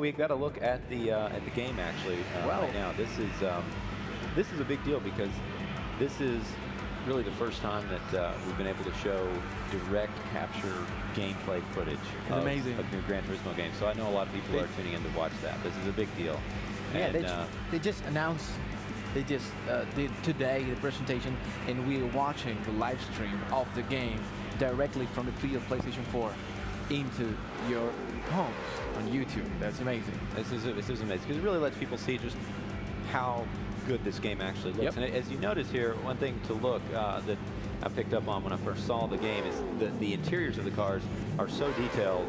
we've got to look at the game actually right now. This is a big deal because this is really the first time that we've been able to show direct capture gameplay footage of new Gran Turismo games. So I know a lot of people are tuning in to watch that. This is a big deal. Yeah, and, they just announced, they just did today the presentation, and we're watching the live stream of the game directly from the PlayStation 4 into your homes on YouTube. That's amazing. This is amazing because it really lets people see just how good this game actually looks. And as you notice here, one thing to look that I picked up on when I first saw the game is that the interiors of the cars are so detailed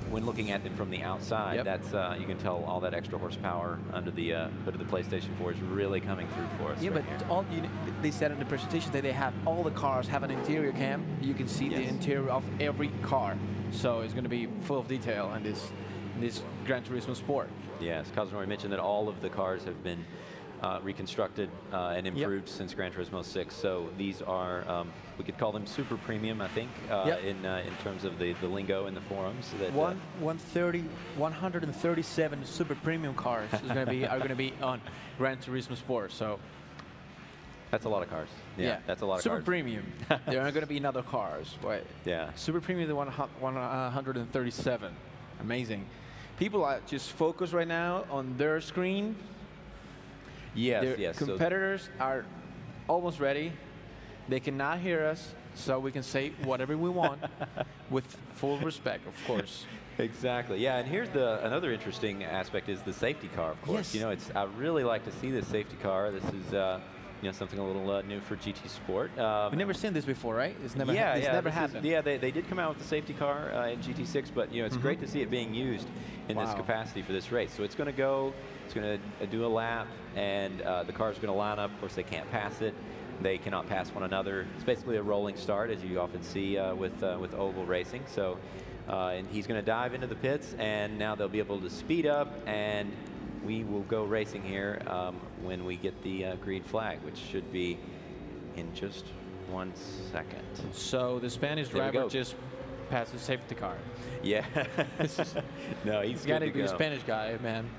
when looking at them from the outside. That's you can tell all that extra horsepower under the hood of the PlayStation 4 is really coming through for us. Yeah, right but here. they said in the presentation that they have all the cars have an interior cam. You can see the interior of every car, so it's going to be full of detail in this Gran Turismo Sport. Yes, Kazunori mentioned that all of the cars have been reconstructed and improved since Gran Turismo 6. So these are, we could call them super premium, I think, in terms of the lingo in the forums. That 137 super premium cars are going to be on Gran Turismo Sport. So that's a lot of cars. Yeah, that's a lot of super cars. Super premium. There aren't going to be other cars, but super premium, the 137. Amazing. People are just focused right now on their screen. Yes. Competitors are almost ready. They cannot hear us, so we can say whatever we want with full respect, of course. Exactly. Yeah, and here's another interesting aspect is the safety car, of course. Yes. You know, I really like to see this safety car. This is something a little new for GT Sport. We've never seen this before, right? It's never never happened. They did come out with the safety car in GT6, but it's great to see it being used in this capacity for this race. So it's going to go, it's going to do a lap, and the car's going to line up. Of course, they can't pass it. They cannot pass one another. It's basically a rolling start, as you often see with oval racing. So, and he's going to dive into the pits, and now they'll be able to speed up, and we will go racing here when we get the green flag, which should be in just 1 second. So the Spanish driver just passed the safety car. Yeah. No, he's got to be a Spanish guy, man.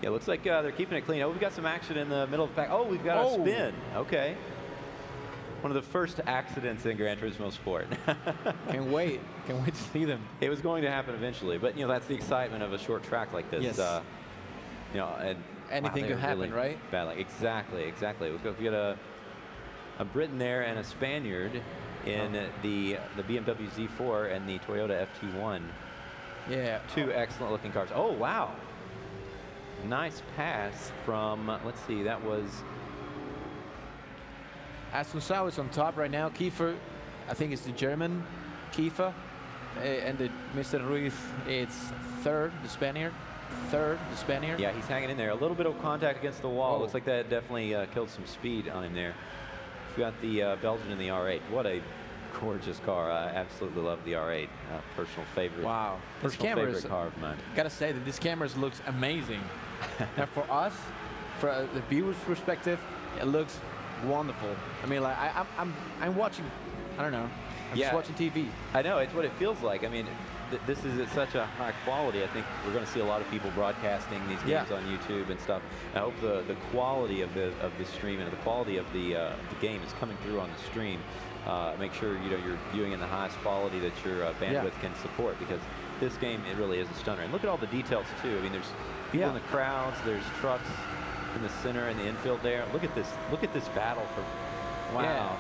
Yeah, looks like they're keeping it clean. Oh, we've got some action in the middle of the pack. Oh, we've got a spin. Okay. One of the first accidents in Gran Turismo Sport. Can't wait to see them. It was going to happen eventually, but that's the excitement of a short track like this. Yes. And anything can happen, right? Battling. Exactly. We've got a Briton there and a Spaniard in the BMW Z4 and the Toyota FT1. Yeah. Two excellent looking cars. Oh, wow. Nice pass from, let's see, that was... Asunsao is on top right now. Kiefer, I think it's the German Kiefer. And Mr. Ruiz, it's third, the Spaniard. Yeah, he's hanging in there. A little bit of contact against the wall. Looks like that definitely killed some speed on him there. We've got the Belgian in the R8. What a gorgeous car. I absolutely love the R8. Personal favorite. Wow. Personal favorite car of mine. Gotta say that this camera looks amazing. Now for us, for the viewer's perspective, it looks wonderful. I mean, like I'm watching. I don't know. I'm just watching TV. I know, it's what it feels like. I mean, this is at such a high quality. I think we're going to see a lot of people broadcasting these games on YouTube and stuff. I hope the quality of the stream and the quality of the game is coming through on the stream. Make sure you're viewing in the highest quality that your bandwidth can support, because this game, it really is a stunner. And look at all the details too. I mean, there's people in the crowds, there's trucks in the center and the infield there. Look at this battle for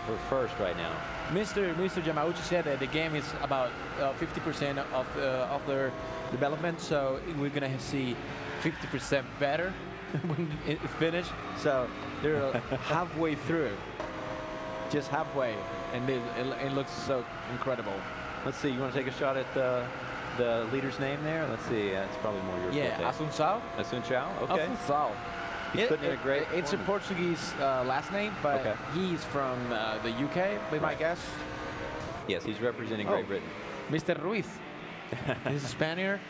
for first right now. Mr. Yamauchi said that the game is about 50% of their development, so we're gonna see 50% better when it's finished. So they're halfway through, just halfway, and it looks so incredible. Let's see. You want to take a shot at the leader's name there? Let's see. It's probably more your Asunsao. Asunsao. Okay. Asunsao. He's putting in a great. It's a Portuguese last name, but he's from the UK, by my guess. Yes, he's representing Great Britain. Mr. Ruiz. He's a Spaniard.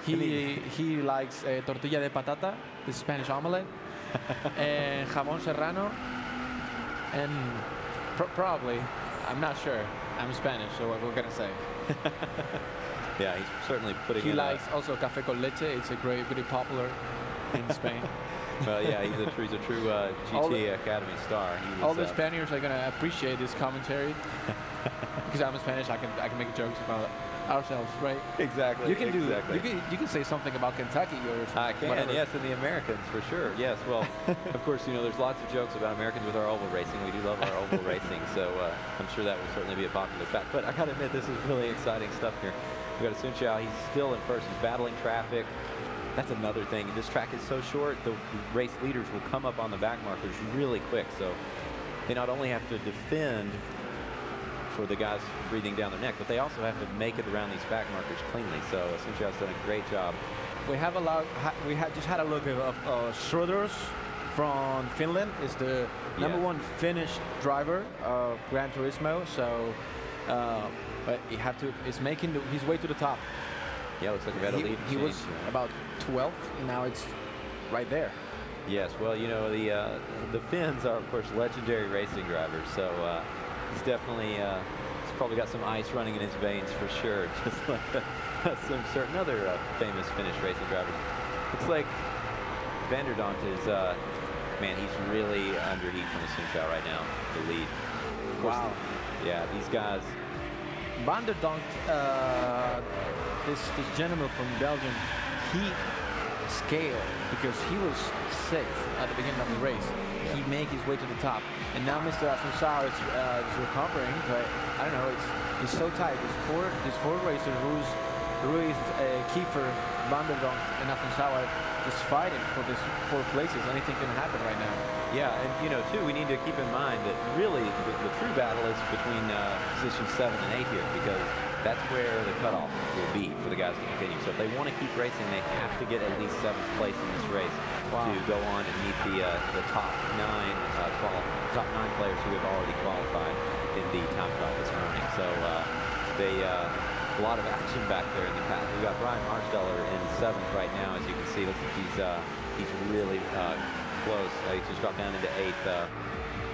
He likes tortilla de patata, the Spanish omelette, and jamón serrano, and probably, I'm not sure. I'm Spanish, so what we're gonna say. Yeah, he's certainly putting He in likes also café con leche. It's a very popular in Spain. Well, yeah, he's a true GT Academy star. All the Spaniards are gonna appreciate this commentary because I'm Spanish. I can make jokes about ourselves, right? Exactly. You can do. Exactly. You can say something about Kentucky or something. I can. Whatever. Yes, and the Americans for sure. Yes. Well, of course, there's lots of jokes about Americans with our oval racing. We do love our oval racing, so I'm sure that will certainly be a popular fact. But I gotta admit, this is really exciting stuff here. We got Sun Xiao. He's still in first. He's battling traffic. That's another thing. This track is so short, the race leaders will come up on the back markers really quick. So they not only have to defend for the guys breathing down their neck, but they also have to make it around these back markers cleanly. So Sun Xiao's done a great job. We have just had a look at Schroeders from Finland. Is the number one Finnish driver of Gran Turismo. So, but is making his way to the top. Yeah, looks like we've had a lead. He was about 12th, and now it's right there. Yes, well, the Finns are, of course, legendary racing drivers, so he's definitely, he's probably got some ice running in his veins for sure, just like some certain other famous Finnish racing drivers. Looks like Vanderdonk is, man, he's really under heat from the Sun Xiao right now, the lead. Of course, wow. Yeah, these guys. Vanderdonk, this gentleman from Belgium, he scaled because he was sixth at the beginning of the race. Yeah. He made his way to the top, and now Mr. Asunsao is recovering. But I don't know, it's so tight. These four racers, Ruiz, Kiefer, Vanderdonk, and Asunsao are just fighting for this 4 places. Anything can happen right now. Yeah, and too, we need to keep in mind that really the true battle is between positions 7 and 8 here, because that's where the cutoff will be for the guys to continue. So if they want to keep racing, they have to get at least 7th place in this race to go on and meet the top 9 players who have already qualified in the time trial this morning. So a lot of action back there in the path. We've got Brian Marsteller in 7th right now, as you can see. Looks like he's really close. He just dropped down into 8th.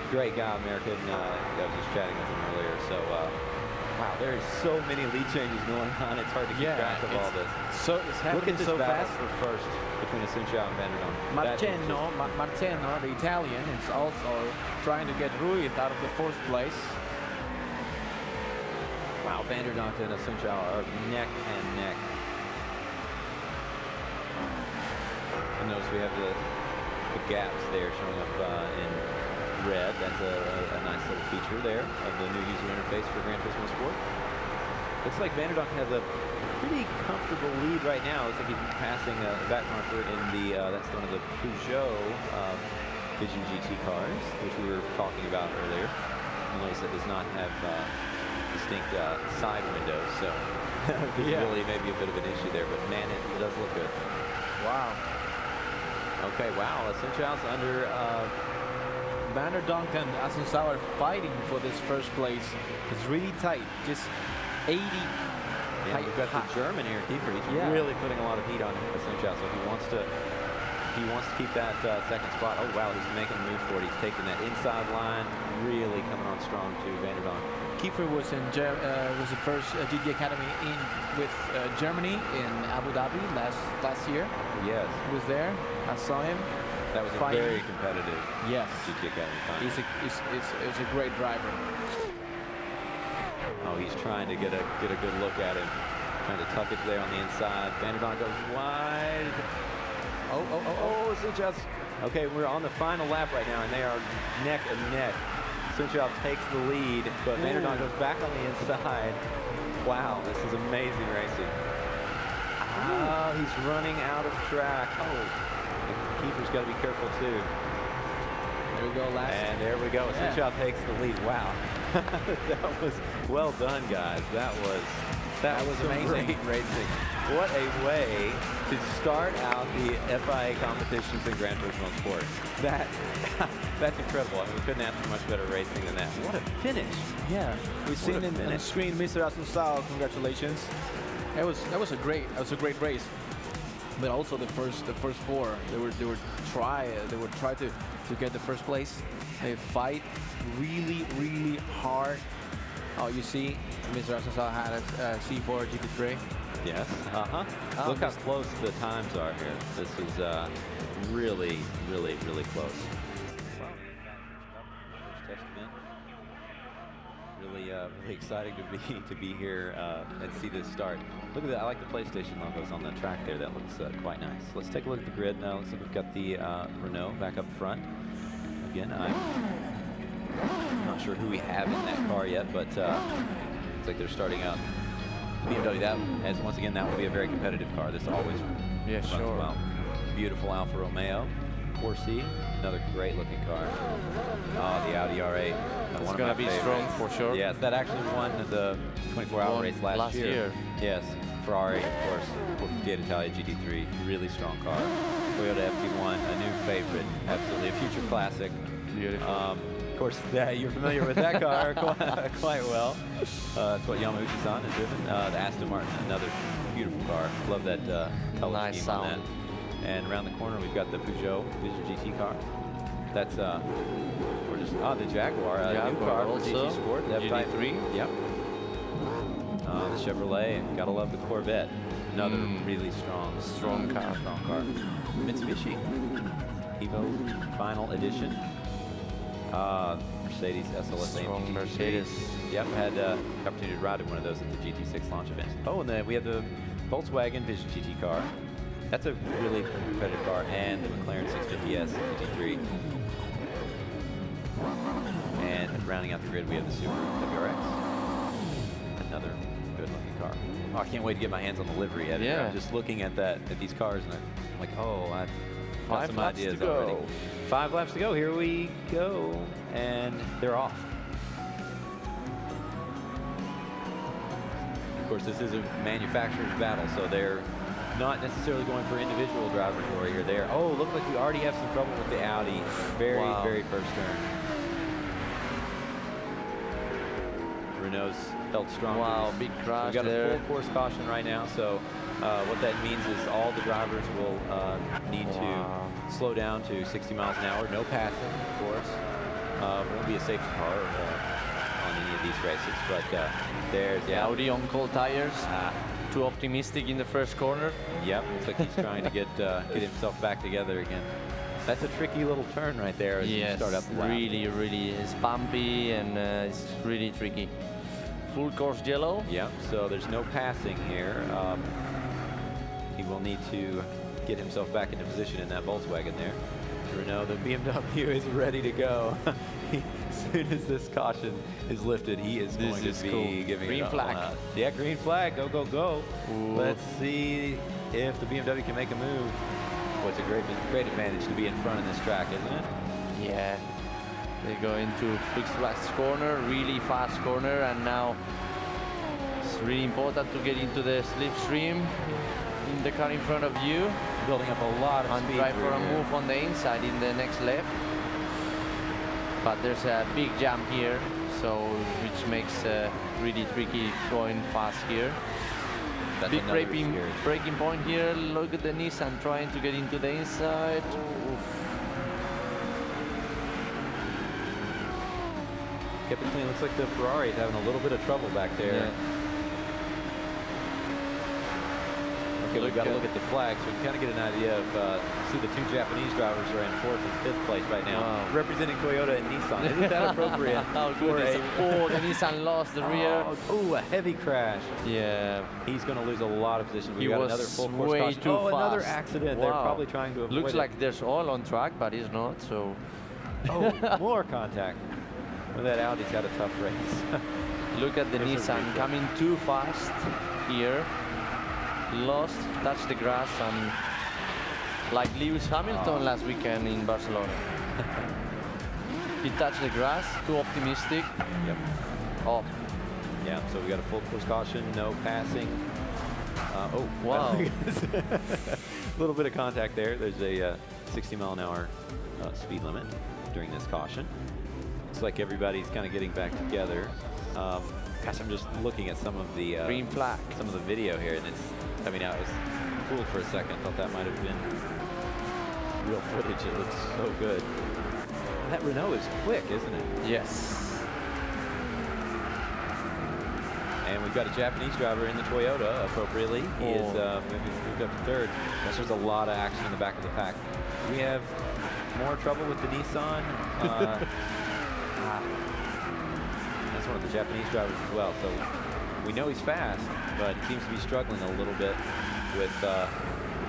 Great guy, American. I was just chatting with him earlier. So, wow, there is so many lead changes going on. It's hard to keep track of all this. So it's happening so fast. For first between Sun Xiao and Vanderdonk. Marceno, the Italian, is also trying to get Ruiz out of the 4th place. Wow, Vanderdonk and Sun Xiao are neck and neck. And notice we have the gaps there showing up in red. That's a nice little feature there of the new user interface for Gran Turismo Sport. Looks like Vanderdonk has a pretty comfortable lead right now. Looks like he's passing a back marker in that's one of the Peugeot Vision GT cars, which we were talking about earlier. You'll notice it does not have distinct side windows, so visibility may be a bit of an issue there, but man, it does look good. Wow. Okay, wow, Sun Xiao's under. Vanderdonk and Asunsao are fighting for this 1st place. It's really tight, just 80. Yeah, we've got the German here, Kiefer. He's really putting a lot of heat on Sun Xiao, so if he wants to keep that 2nd spot. Oh wow, he's making a move for it. He's taking that inside line, really coming on strong to Vanderdonk. Kiefer was in was the first GT Academy with Germany in Abu Dhabi last year. Yes, he was there. I saw him. That was a very competitive GT Academy final. He's a great driver. Oh, he's trying to get a good look at him. Trying to tuck it there on the inside. Vanderdonk goes wide. Oh, Sun Xiao. Okay, we're on the final lap right now, and they are neck and neck. Sun Xiao takes the lead, but Vanderdonk goes back on the inside. Wow, this is amazing racing. Ah, he's running out of track. Oh. Kiefer's got to be careful too. There we go, and there we go. Sun Xiao takes the lead. Wow, that was well done, guys. That was amazing. Great racing. What a way to start out the FIA competitions in Gran Turismo Sport. That's incredible. I mean, we couldn't ask for much better racing than that. What a finish! Yeah, we've seen on the screen, Mr. Asunsao. Congratulations. That was a great race. But also the first 4, they would try to get the 1st place. They fight really hard. Oh, you see, Mr. Asunsao had a C4 GT3. Yes. Look how close the times are here. This is really, really, really close. Well, first testament. Really, really exciting to be here and see this start. Look at that. I like the PlayStation logos on the track there. That looks quite nice. Let's take a look at the grid now. Looks like we've got the Renault back up front. Again, I'm not sure who we have in that car yet, but looks like they're starting out. BMW, once again, that will be a very competitive car. This always runs well. Beautiful Alfa Romeo 4C, another great looking car. Oh, the Audi R8. It's going to be strong for sure. Yes, that actually won the 24-hour race last year. Yes, Ferrari, of course, 458 Italia GT3, really strong car. Toyota FT1, a new favorite, absolutely a future classic. Beautiful. Of course, you're familiar with that car quite well. That's what Yamauchi-san has driven. The Aston Martin, another beautiful car. Love that color scheme on that. And around the corner, we've got the Peugeot Vision GT car. That's the Jaguar, new car, also GT Sport, GT3. Yep. The Chevrolet, and gotta love the Corvette. Another really strong car. Mitsubishi Evo Final Edition. Mercedes SLS AMG. Mercedes. Yep, had the opportunity to ride in one of those at the GT6 launch event. Oh, and then we have the Volkswagen Vision GT car. That's a really competitive car, and the McLaren 650S GT3. And rounding out the grid, we have the Subaru WRX. Another good-looking car. Oh, I can't wait to get my hands on the livery editor. Yeah. I'm just looking at these cars, and I'm like, oh, I've got some ideas to go. already. 5 laps to go. Here we go, and they're off. Of course, this is a manufacturer's battle, so they're not necessarily going for individual driver glory here. There. Oh, look like we already have some trouble with the Audi. Very first turn. Renault's held strong. Wow, big crash We've got there. a full course caution right now, so what that means is all the drivers will need to slow down to 60 miles an hour. No passing, of course. Won't be a safety car on any of these races, but there's Audi on cold tires. Too optimistic in the first corner. Yep, looks like he's trying to get himself back together again. That's a tricky little turn right there as you start up the lap. Really it's bumpy and it's really tricky. Full course yellow. Yep, so there's no passing here. He will need to get himself back into position in that Volkswagen there. Renault, the BMW is ready to go. As soon as this caution is lifted, he is going to be giving green it flag. Yeah, green flag. Go, go, go. Ooh. Let's see if the BMW can make a move. Well, it's a great advantage to be in front of this track, isn't it? Yeah. They go into fixed last corner, really fast corner, and now it's really important to get into the slipstream in the car in front of you. Building up a lot of and speed. try for a move on the inside in the next left. But there's a big jump here, so which makes really tricky going fast here. That's big another braking point here. Look at the Nissan trying to get into the inside. Kept it clean. Looks like the Ferrari is having a little bit of trouble back there. Yeah. Okay, we've got to look at the flags. So we can kind of get an idea of, see the 2 Japanese drivers are in 4th and 5th place right now, representing Toyota and Nissan. Isn't that appropriate? The Nissan lost the rear. Oh, a heavy crash. Yeah. He's going to lose a lot of position. We've got another full course way caution. too fast. Another accident. They're probably trying to avoid Looks like there's oil on track, but it's not, so. Oh, more contact. Well, that Audi's had a tough race. Look at the Nissan coming too fast here. Lost, touched the grass, and like Lewis Hamilton last weekend in Barcelona. He touched the grass, too optimistic. Yep. Off. Yeah, so we got a full course caution, no passing. Oh, wow. A little bit of contact there. There's a 60 mile an hour speed limit during this caution. Looks like everybody's kind of getting back together. Gosh, I'm just looking at some of the green flag, some of the video here, and it's. I mean, I was fooled for a second. Thought that might have been real footage. It looks so good. That Renault is quick, isn't it? Yes. And we we've got a Japanese driver in the Toyota appropriately. He is moved up to third. There's a lot of action in the back of the pack. We have more trouble with the Nissan. That's one of the Japanese drivers as well. So we know he's fast, but he seems to be struggling a little bit with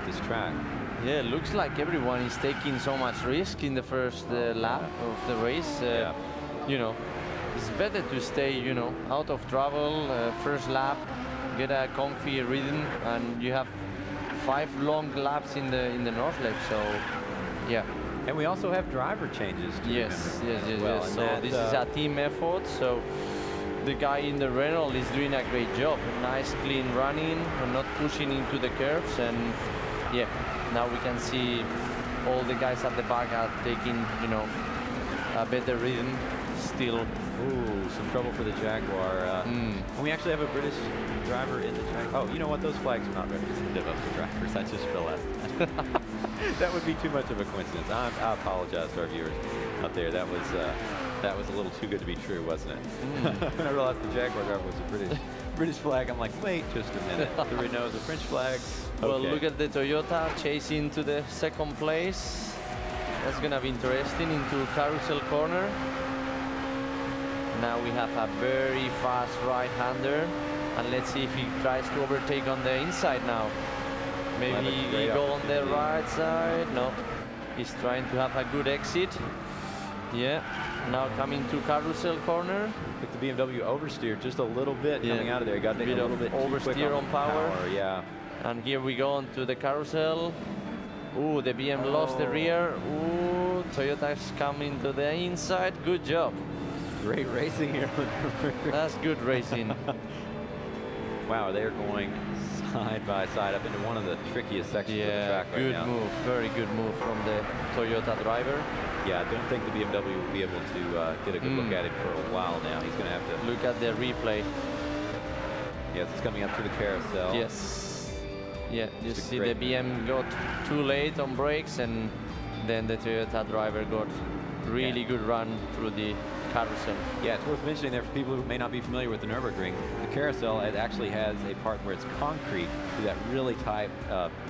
this track. Yeah, it looks like everyone is taking so much risk in the first lap of the race. You know, it's better to stay, you know, out of trouble. First lap, get a comfy rhythm, and you have 5 long laps in the North Lap. So, yeah. And we also have driver changes. Yes. Well, so this is a team effort. So the guy in the Renault is doing a great job. Nice, clean running, and not pushing into the curves. And yeah, now we can see all the guys at the back are taking, you know, a better rhythm still. Ooh, some trouble for the Jaguar. And we actually have a British driver in the Jaguar. Oh, you know what? Those flags are not representative of the drivers. I just realized that. That would be too much of a coincidence. I apologize to our viewers out there. That was a little too good to be true, wasn't it? When I realized the Jaguar driver was a British flag, I'm like, wait just a minute. The Renault is a French flag. Okay. Well, look at the Toyota chasing to the second place. That's gonna be interesting into carousel corner. Now we have a very fast right-hander, and let's see if he tries to overtake on the inside now. Maybe he go on the right side. No, he's trying to have a good exit. Yeah, now coming to carousel corner. I think the BMW oversteered just a little bit coming out of there. Got a little bit oversteer on power. Yeah. And here we go onto the carousel. Ooh, the BM lost the rear. Ooh, Toyota's coming to the inside. Good job. Great racing here. That's good racing. Wow, they're going side by side up into one of the trickiest sections of the track right now. Good move. Very good move from the Toyota driver. Yeah, I don't think the BMW will be able to get a good look at it for a while now. He's going to have to look at the replay. Yes, it's coming up to the carousel. Yes. Yeah, you see the BM got too late on brakes, and then the Toyota driver got really good run through the carousel. Yeah, it's worth mentioning there for people who may not be familiar with the Nürburgring. The carousel, it actually has a part where it's concrete through that really tight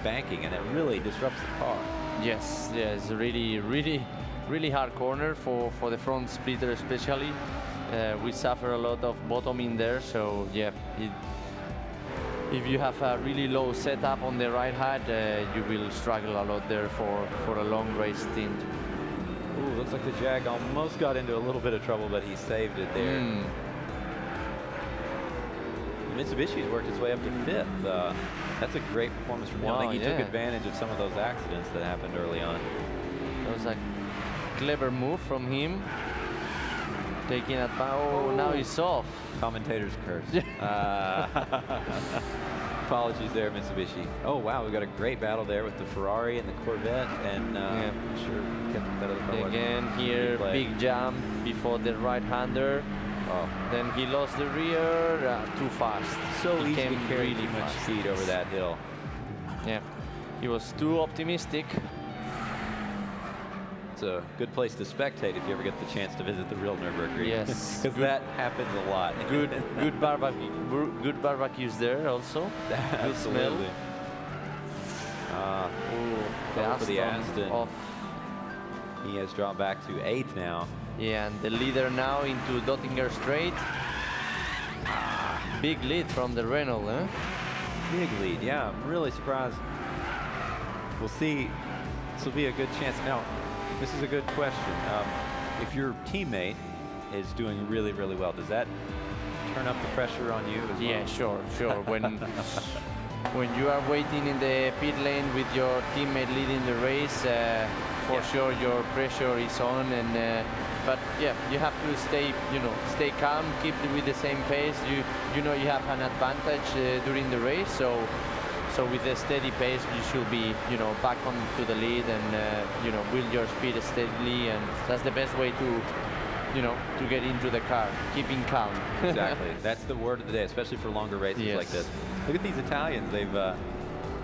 banking, and it really disrupts the car. Yes, it's a really hard corner for the front splitter especially. We suffer a lot of bottoming there, so yeah, if you have a really low setup on the right hand, you will struggle a lot there for a long race stint. Ooh, looks like the Jag almost got into a little bit of trouble, but he saved it there. Mitsubishi's worked its way up to 5th. That's a great performance from him. I think he took advantage of some of those accidents that happened early on. That was a clever move from him. Taking a power. Now he's off. Commentator's curse. Apologies there, Mitsubishi. Oh, wow, we've got a great battle there with the Ferrari and the Corvette, and I'm sure kept better than again here, big jump before the right-hander. Oh. Then he lost the rear, too fast. So he easy to carry really much speed over that hill. Yeah, he was too optimistic. It's a good place to spectate if you ever get the chance to visit the real Nürburgring. Yes, because that happens a lot. Good barbecues there also. Good smell. For the Aston. Off. He has dropped back to 8th now. Yeah, and the leader now into Dottinger Straight. Big lead from the Renault, huh? Big lead, yeah. I'm really surprised. We'll see. This will be a good chance. Now, this is a good question. If your teammate is doing really, really well, does that turn up the pressure on you as well? Yeah, sure. When you are waiting in the pit lane with your teammate leading the race, for sure your pressure is on, and but yeah, you have to stay calm, keep with the same pace. You know you have an advantage during the race, so with a steady pace you should be back on to the lead, and build your speed steadily, and that's the best way to get into the car, keeping calm. Exactly, that's the word of the day, especially for longer races like this. Look at these Italians.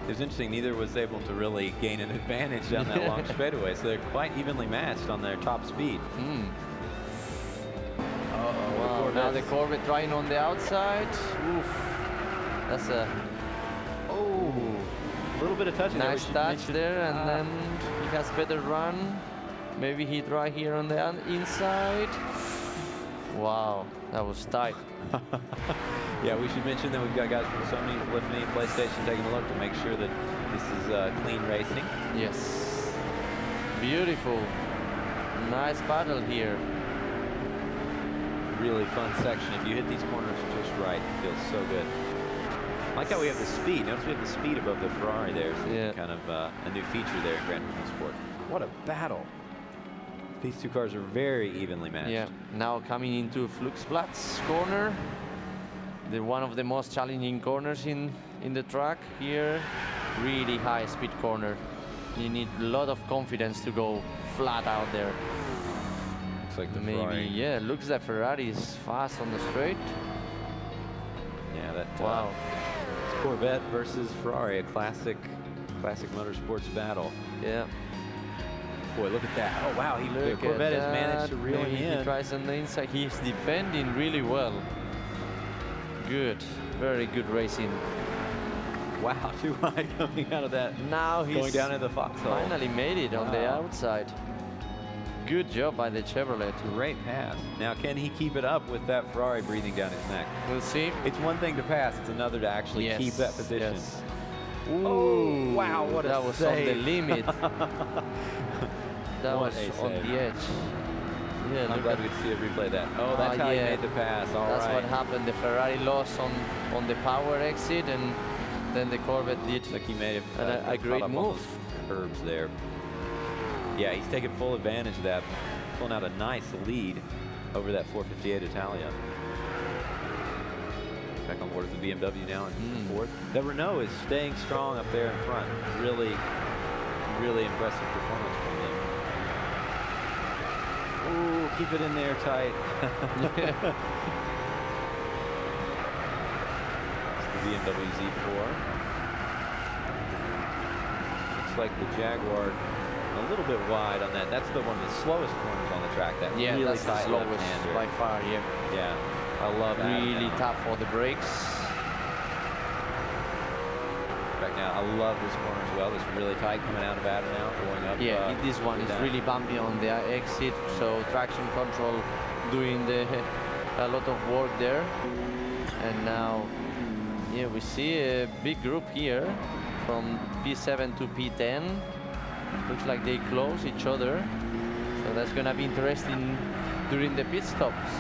It's interesting, neither was able to really gain an advantage down that long straightaway, so they're quite evenly matched on their top speed. Wow. Wow, now the Corvette trying on the outside. Oof. That's a little bit of touch. nice touch there, and then he has better run. Maybe he try here on the inside. Wow, that was tight. Yeah, we should mention that we've got guys from Sony, Polyphony, and PlayStation taking a look to make sure that this is clean racing. Yes. Beautiful. Nice battle here. Really fun section. If you hit these corners just right, it feels so good. I like how we have the speed. Notice we have the speed above the Ferrari there. So kind of a new feature there in Gran Turismo Sport. What a battle. These two cars are very evenly matched. Yeah. Now coming into Fluxplatz corner. One of the most challenging corners in the track here. Really high speed corner. You need a lot of confidence to go flat out there. Looks like the Maybe, Ferrari. yeah, looks like Ferrari is fast on the straight. Yeah, that Wow. it's Corvette versus Ferrari, a classic motorsports battle. Yeah. Boy, look at that. Oh, wow, the Look Corvette at has managed to that. reel Maybe him in. he tries on the inside. He's defending really well. Good. Very good racing. Wow, too wide coming out of that. Now he's going down in the foxhole. finally made it on the outside. Good job by the Chevrolet. Great pass. Now, can he keep it up with that Ferrari breathing down his neck? We'll see. It's one thing to pass, it's another to actually keep that position. Yes. Ooh, wow, what a that was save. on the limit. That What was a on save. the edge. Yeah, I'm look glad at we could see it replay that. Oh, that's how he made the pass. All right. That's what happened. The Ferrari lost on the power exit, and then the Corvette did. Look, he made a great caught up on move. those curbs there. Yeah, he's taking full advantage of that, pulling out a nice lead over that 458 Italia. Back on board with the BMW now in fourth. The Renault is staying strong up there in front. Really, really impressive performance from them. Ooh, keep it in there tight. It's the BMW Z4. Looks like the Jaguar a little bit wide on that. That's the one of the slowest corners on the track. That really that's the tight slowest left-hander. by far. Yeah. Yeah, I love that. Really tough for the brakes. Right now, I love this corner as well. It's really tight coming out of Adam now, going up. Yeah, this one is really bumpy on the exit, so traction control doing a lot of work there. And now, yeah, we see a big group here from P7 to P10. Looks like they close each other, so that's gonna be interesting during the pit stops.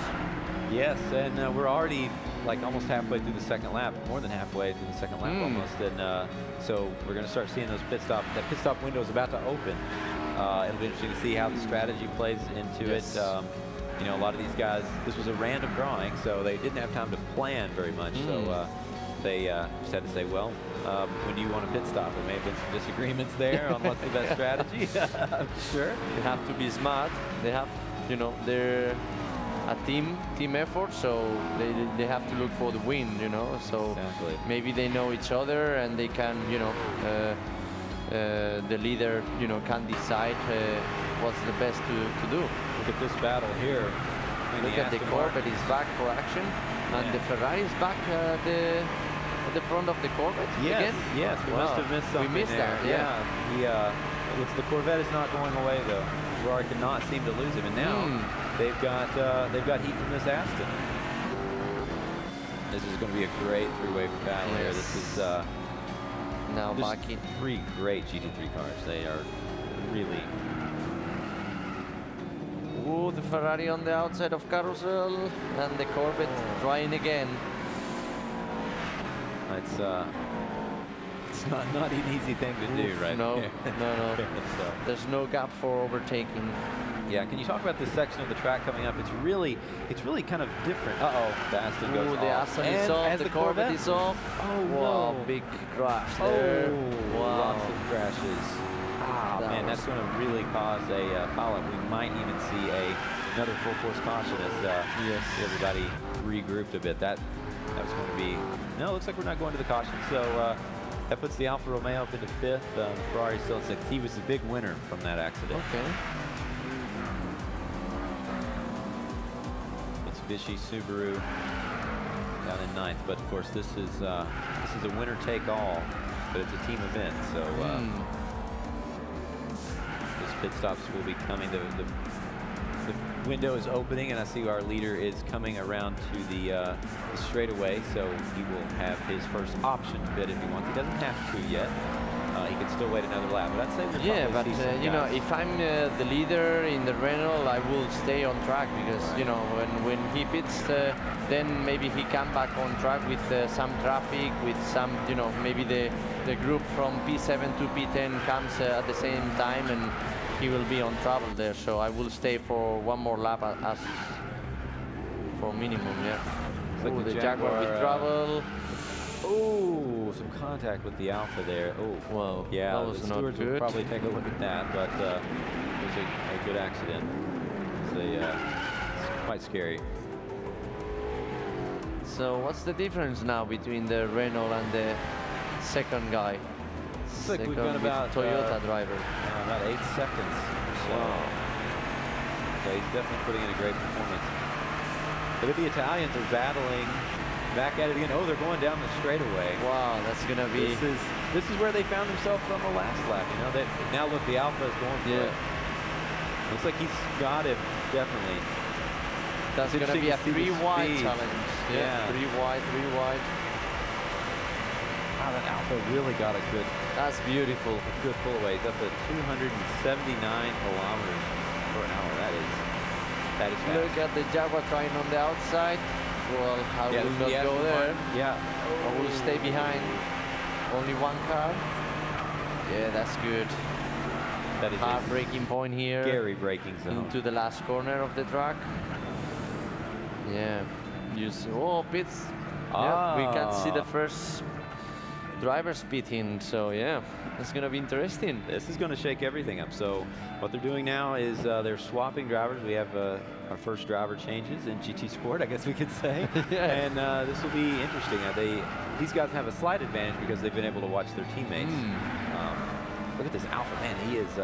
Yes, and we're already like almost halfway through the second lap, more than halfway through the second lap almost, and so we're going to start seeing those pit stop. That pit stop window is about to open. It'll be interesting to see how the strategy plays into it. You know, a lot of these guys, this was a random drawing, so they didn't have time to plan very much. So they just had to say, well, when do you want a pit stop? There may have been some disagreements there on what's the best strategy. Sure. They have to be smart. They have, you know, they're a team effort, so they have to look for the win, you know. So maybe they know each other and they can, you know, the leader, you know, can decide what's the best to do. Look at this battle here. Look at the Corvette is back for action, and the Ferrari is back at the front of the Corvette again. Yes, we must have missed something. We missed there. that, yeah. The Corvette is not going away though. Ferrari cannot seem to lose him, and now they've got heat from this Aston. This is going to be a great three-way battle here. This is now back in three great GT3 cars. They are really. Ooh, the Ferrari on the outside of Carousel, and the Corvette trying again. It's not an easy thing to do, right? No, here. no. There's no gap for overtaking. Yeah, can you talk about this section of the track coming up? It's really kind of different. The Aston goes off. The Aston is off, the Corvette is off. Oh, wow, no. big crash there. Wow. Lots of crashes. Man, that's going to really cause a pileup. We might even see another full force caution as everybody regrouped a bit. That was going to be, no, it looks like we're not going to the caution. So that puts the Alfa Romeo up into fifth. Ferrari still in sixth. He was the big winner from that accident. Okay. It's Mitsubishi, Subaru down in 9th. But of course, this is a winner take all, but it's a team event. So those pit stops will be coming. The window is opening, and I see our leader is coming around to the straightaway. So he will have his first option to pit if he wants. He doesn't have to yet. He can still wait another lap, but I'd say we'll yeah, but see some you know, guys. if I'm the leader in the Renault, I will stay on track because you know when he pits, then maybe he come back on track with some traffic, with some maybe the group from P7 to P10 comes at the same time, and he will be on trouble there. So I will stay for one more lap as for minimum. Yeah. Like Ooh, the the Jaguar with trouble. Oh, some contact with the Alpha there. Oh, Well, yeah, that was the not stewards will good. probably take a look at that, but it was a good accident. It's quite scary. So what's the difference now between the Renault and the second guy? Looks like we've Second got with about Toyota driver. about 8 seconds or so. Wow. So he's definitely putting in a great performance. Look at the Italians are battling. Back at it again. Oh, they're going down the straightaway. Wow, that's gonna be. This is where they found themselves on the last lap. You know, now look, the Alpha is going for it. Looks like he's got him definitely. That's It's gonna be a interesting to see the 3 wide speed. challenge. Yeah. 3 wide, 3 wide. Wow, that Alpha really got a good That's beautiful. pull away. He's up at 279 kilometers per hour. That is fast. Look at the Jaguar trying on the outside. Well, I will not yeah, go there. Yeah. I will stay behind. Only one car. Yeah, that's good. That is Hard a braking point here. scary braking zone. Into the last corner of the track. Yeah. Oh, pits. Yeah, we can see the first drivers pitting. So yeah, it's gonna be interesting. This is going to shake everything up. So what they're doing now is they're swapping drivers. We have our first driver changes in GT Sport, I guess we could say. Yeah. And this will be interesting. These guys have a slight advantage because they've been able to watch their teammates. Look at this Alpha, man. He's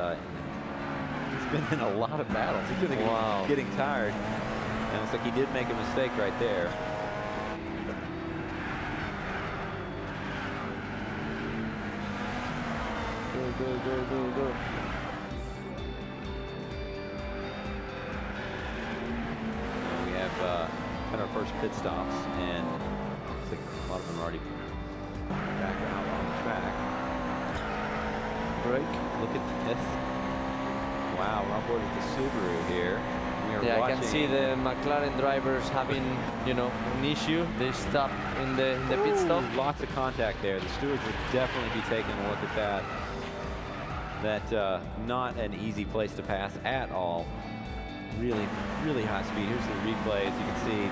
been in a lot of battles. He's been getting tired. And it looks like he did make a mistake right there. Go. We have had our first pit stops, and looks like a lot of them are already back out on the track. Break. Look at this. Wow, we're on board with the Subaru here. We are Yeah, I watching. can see the McLaren drivers having, an issue. They stop in the pit stop. Lots of contact there. The stewards would definitely be taking a look at that. That not an easy place to pass at all. Really, really high speed. Here's the replay, as you can see.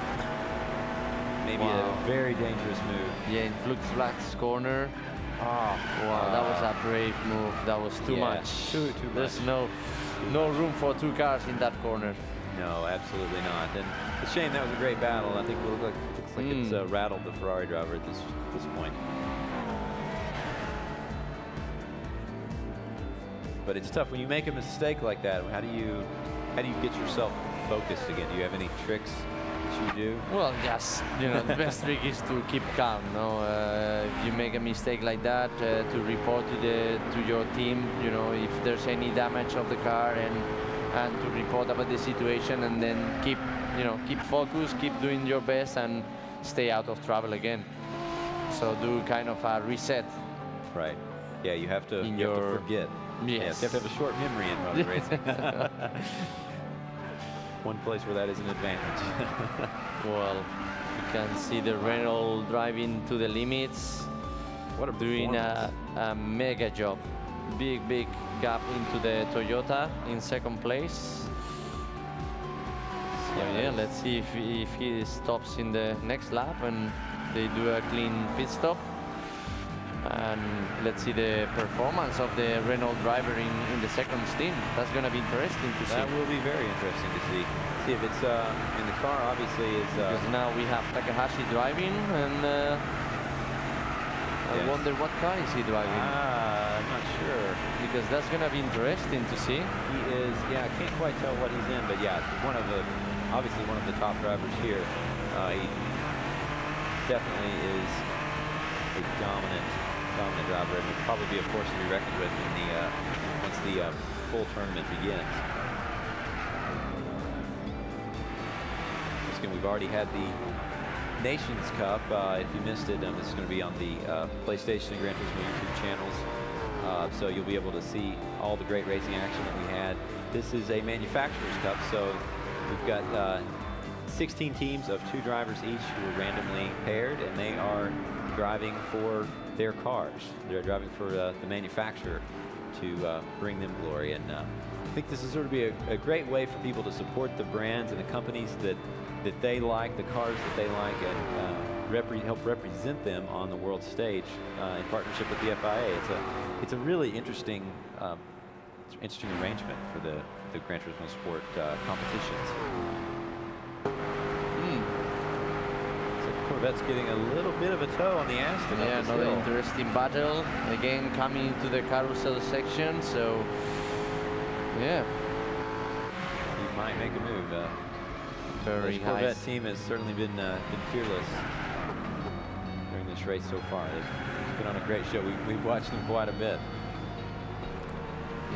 Maybe a very dangerous move. Yeah, in Flux Black's corner. Oh, Wow, that was a brave move. That was too much. Too There's much. no room for 2 cars in that corner. No, absolutely not. And it's a shame. That was a great battle. I think it looks like it's rattled the Ferrari driver at this point. But it's tough when you make a mistake like that. How do you get yourself focused again? Do you have any tricks that you do? Well, yes, the best trick is to keep calm. No, if you make a mistake like that, to report to your team. If there's any damage of the car, and to report about the situation, and then keep focused, keep doing your best, and stay out of trouble again. So do kind of a reset. Right. Yeah, you have to forget. Yes. You have to have a short memory in motor racing. One place where that is an advantage. Well, you can see the Renault driving to the limits. What a doing a mega job. Big gap into the Toyota in second place. So yeah, let's see if he stops in the next lap and they do a clean pit stop. And let's see the performance of the Renault driver in the second stint. That's going to be interesting to see. That will be very interesting to see. See if it's in the car. Obviously, is because now we have Takahashi driving, and I wonder what car is he driving. I'm not sure. It because that's going to be interesting to see. He is, yeah, I can't quite tell what he's in, but yeah, obviously one of the top drivers here. He definitely is a dominant driver, and will probably be a force to be reckoned with in once the full tournament begins. Once again, we've already had the Nations Cup. If you missed it, this is going to be on the PlayStation and Gran Turismo YouTube channels. So you'll be able to see all the great racing action that we had. This is a Manufacturers Cup, so we've got 16 teams of 2 drivers each who are randomly paired, and they are driving for their cars. They're driving for the manufacturer to bring them glory. And I think this is sort of be a great way for people to support the brands and the companies that they like, the cars that they like, and help represent them on the world stage in partnership with the FIA. It's a really interesting arrangement for the Gran Turismo Sport competitions. So Corvette's getting a little bit of a toe on the Aston. Yeah, another interesting battle. Again, coming into the carousel section. So, yeah, he might make a move. Very the Corvette nice. team has certainly been fearless during this race so far. They've been on a great show. We've watched them quite a bit.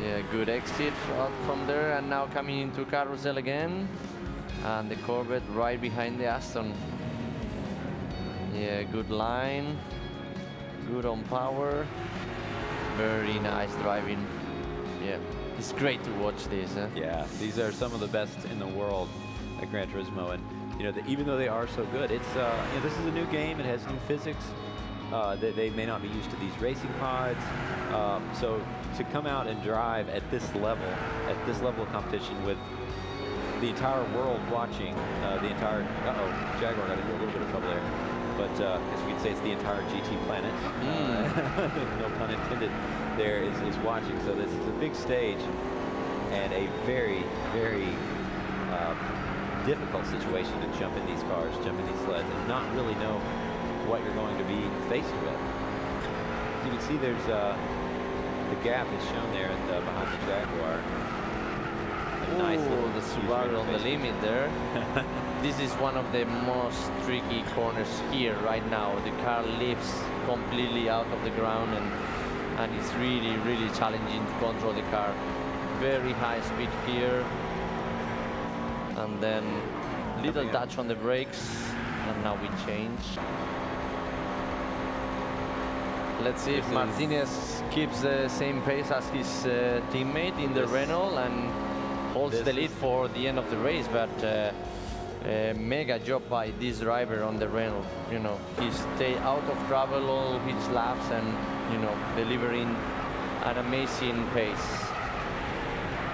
Yeah, good exit out from there, and now coming into carousel again, and the Corvette right behind the Aston. Yeah, good line, good on power, very nice driving. Yeah, it's great to watch this. Yeah, these are some of the best in the world at Gran Turismo, and even though they are so good, it's this is a new game. It has new physics. They may not be used to these racing pods, so to come out and drive at this level of competition with the entire world watching, Jaguar got into a little bit of trouble there, but as we could say, it's the entire GT planet. No pun intended. There is watching. So this is a big stage and a very, very difficult situation to jump in these cars, jump in these sleds, and not really know what you're going to be faced with. You can see there's the gap is shown there behind the Jaguar. Nice the Subaru on the limit there. This is one of the most tricky corners here right now. The car lifts completely out of the ground, and it's really, really challenging to control the car. Very high speed here, and then little touch on the brakes, and now we change. Let's see if Martinez keeps the same pace as his teammate in the Renault and holds the lead for the end of the race. But mega job by this driver on the Renault. He stayed out of trouble all his laps, and delivering an amazing pace.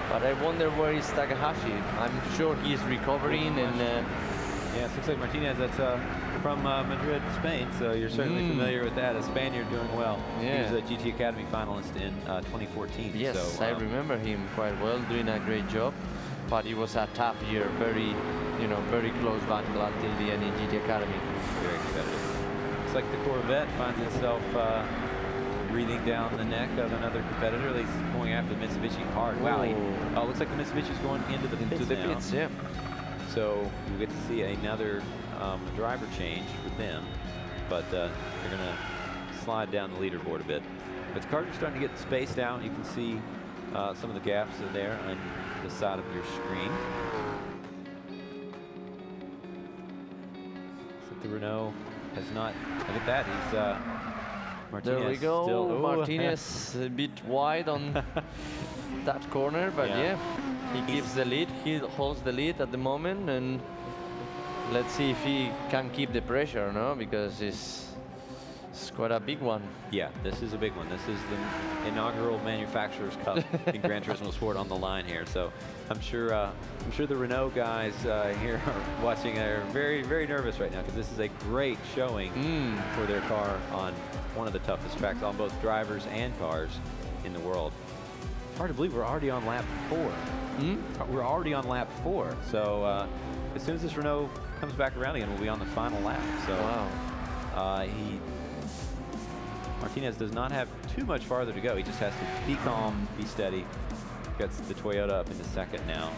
But I wonder where is Takahashi. I'm sure he's recovering, and yeah, it looks like Martinez. That's from Madrid, Spain. So you're certainly familiar with that. A Spaniard doing well. Yeah. He was a GT Academy finalist in 2014. Yes, so, I remember him quite well, doing a great job. But it was a tough year, very close battle until the end in GT Academy. Very competitive. Looks like the Corvette finds itself breathing down the neck of another competitor. He's going after the Mitsubishi hard. Wow, looks like the Mitsubishi's going into the pits now. Yeah. So we'll get to see another driver change for them, but they're going to slide down the leaderboard a bit. But the cars are starting to get spaced out. You can see some of the gaps are there on the side of your screen. So the Renault has not. Look at that. He's Martinez. There we go. Still, Martinez a bit wide on that corner, but yeah, he keeps the lead. He holds the lead at the moment, and let's see if he can keep the pressure, no? Because it's quite a big one. Yeah, this is a big one. This is the inaugural Manufacturers Cup in Gran Turismo Sport on the line here. So I'm sure the Renault guys here are watching are very, very nervous right now, because this is a great showing for their car on one of the toughest tracks on both drivers and cars in the world. Hard to believe we're already on lap 4. We're already on lap 4. So as soon as this Renault comes back around again, we'll be on the final lap. So Martinez does not have too much farther to go. He just has to be calm, be steady. Gets the Toyota up into second now.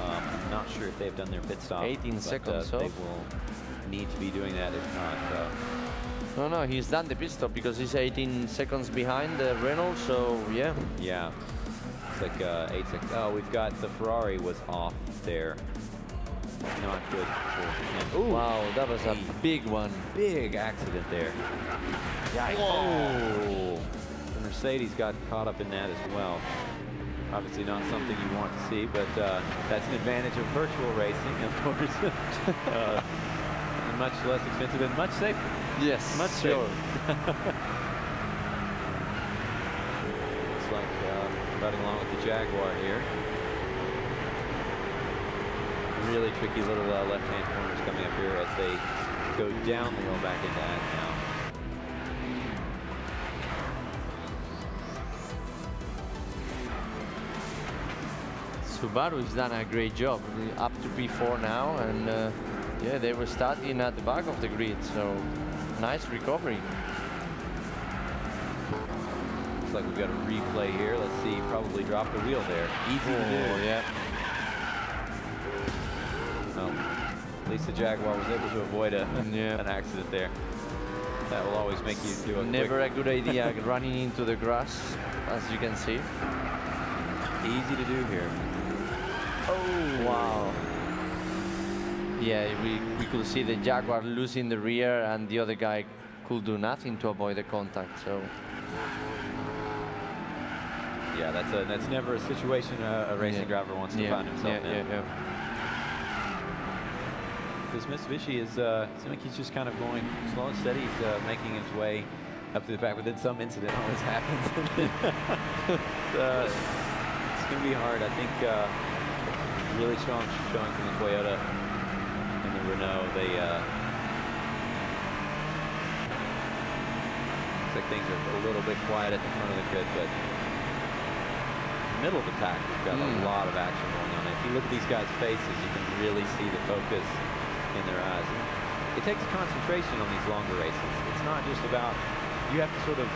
I'm not sure if they've done their pit stop. 18 seconds off. They will need to be doing that if not. No, he's done the pit stop because he's 18 seconds behind the Renault, so yeah. Yeah, it's like 8 seconds. Oh, we've got the Ferrari was off there. Not good for him. Ooh, wow, that was a big one. Big accident there. Yikes. Whoa. The Mercedes got caught up in that as well. Obviously not something you want to see, but that's an advantage of virtual racing, of course. And much less expensive and much safer. Yes, much sure. safer. Looks like riding along with the Jaguar here. Really tricky little left-hand corners coming up here as they go down the hill back into that now. Subaru's done a great job, up to P4 now, and yeah, they were starting at the back of the grid, so nice recovery. Looks like we've got a replay here. Let's see, probably dropped the wheel there. Easy to do. Yeah. Well, at least the Jaguar was able to avoid an accident there. That will always make you do a Never a good idea running into the grass, as you can see. Easy to do here. Oh, wow. Yeah, we could see the Jaguar losing the rear and the other guy could do nothing to avoid the contact, so. Yeah, that's never a situation a racing driver wants to find himself in. This Mitsubishi is, seems like he's just kind of going slow and steady. He's making his way up to the back, but then some incident always happens. It's going to be hard. I think really strong showing from the Toyota and the Renault. They looks like things are a little bit quiet at the front of the grid, but middle of the pack, we've got a lot of action going on. If you look at these guys' faces, you can really see the focus in their eyes. It takes concentration on these longer races. It's not just about, you have to sort of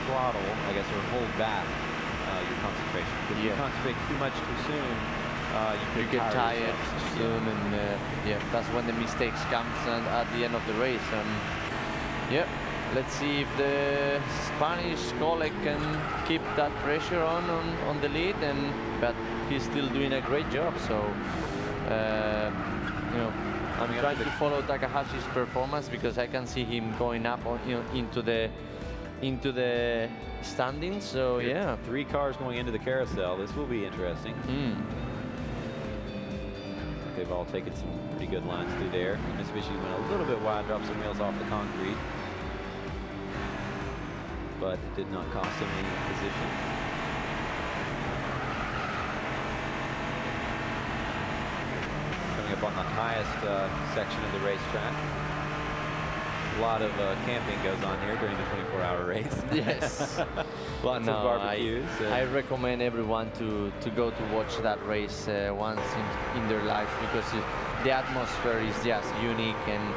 throttle, I guess, or hold back your concentration. If you concentrate too much too soon, you get tired soon, and yeah, that's when the mistakes comes at the end of the race. And yeah, let's see if the Spanish colleague can keep that pressure on the lead, but he's still doing a great job. So you know, I'm trying to follow Takahashi's performance because I can see him going up on, into the standings. So yeah, 3 cars going into the carousel. This will be interesting. They've all taken some pretty good lines through there. Mitsubishi went a little bit wide, dropped some wheels off the concrete, but it did not cost him any position. Coming up on the highest section of the racetrack. A lot of camping goes on here during the 24-hour race. Yes. Lots of barbecues. I recommend everyone to go to watch that race once in their lives, because the atmosphere is just unique. And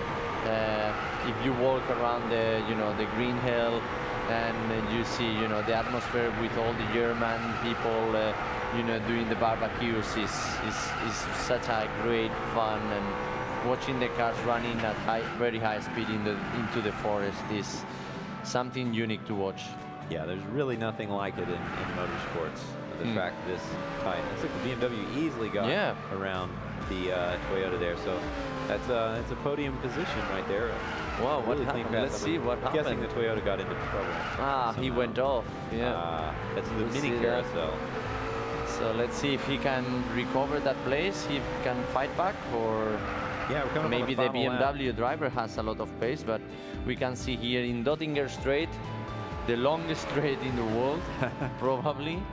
if you walk around the green hill and you see the atmosphere with all the German people doing the barbecues is such a great fun. And watching the cars running at very high speed into the forest is something unique to watch. Yeah, there's really nothing like it in motorsports. The track this tight. It's like the BMW easily got around the Toyota there. So that's a podium position right there. Wow, what happened? Let's see what happened. I'm guessing the Toyota got into trouble. Somehow. He went off. Yeah. That's the mini carousel. So let's see if he can recover that place. He can fight back, or maybe the BMW driver has a lot of pace. But we can see here in Dottinger Straight, the longest straight in the world, probably.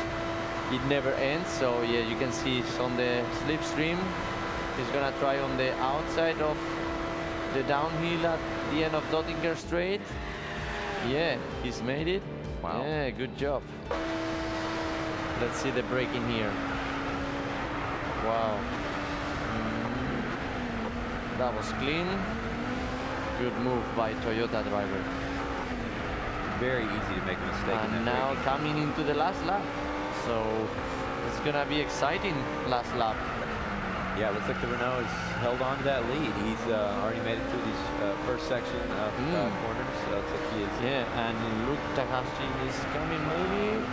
It never ends. So yeah, you can see it's on the slipstream. He's gonna try on the outside of the downhill at the end of Dottinger Straight. Yeah, he's made it. Wow. Yeah, good job. Let's see the braking here. Wow. That was clean. Good move by Toyota driver. very easy to make a mistake. And in that now braking. coming into the last lap. So it's going to be exciting last lap. Yeah, it looks like the Renault has held on to that lead. He's already made it through these first section of corners. So it looks like he is. Yeah, and Luke Takahashi is coming maybe.